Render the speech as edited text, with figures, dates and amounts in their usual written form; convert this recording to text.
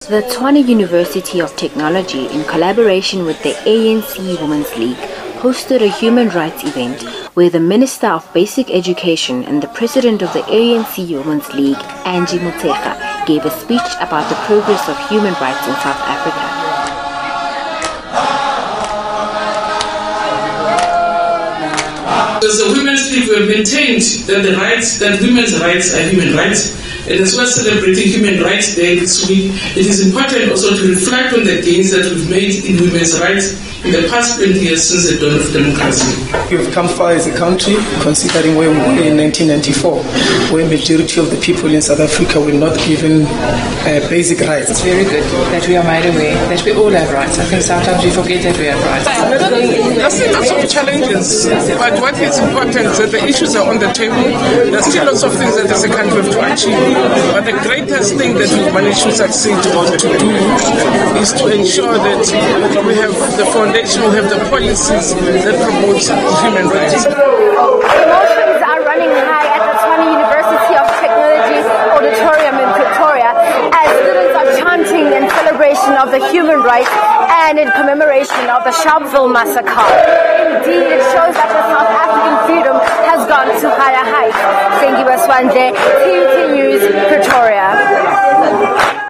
The Tshwane University of Technology, in collaboration with the ANC Women's League, hosted a human rights event where the Minister of Basic Education and the President of the ANC Women's League, Angie Motshekga, gave a speech about the progress of human rights in South Africa. As the Women's League, we have maintained that women's rights are human rights. And as we're celebrating Human Rights Day this week, it is important also to reflect on the gains that we've made in women's rights in the past 20 years since the dawn of democracy. We've come far as a country, considering where we were in 1994, where majority of the people in South Africa were not given basic rights. It's very good that we are made aware that we all have rights. I think sometimes we forget that we have rights. There's still lots of challenges, but what is important is that the issues are on the table. There's still lots of things that as a country we have to achieve. But the greatest thing that we've managed to succeed or to do is to ensure that we have the foundation, we have the policies that promote human rights. Emotions are running high at the Tshwane University of Technology Auditorium in Pretoria as students are chanting in celebration of the human rights and in commemoration of the Sharpeville massacre. Indeed, it shows that the South African freedom has gone to higher heights. Thank you, Swande. TVT News, Pretoria.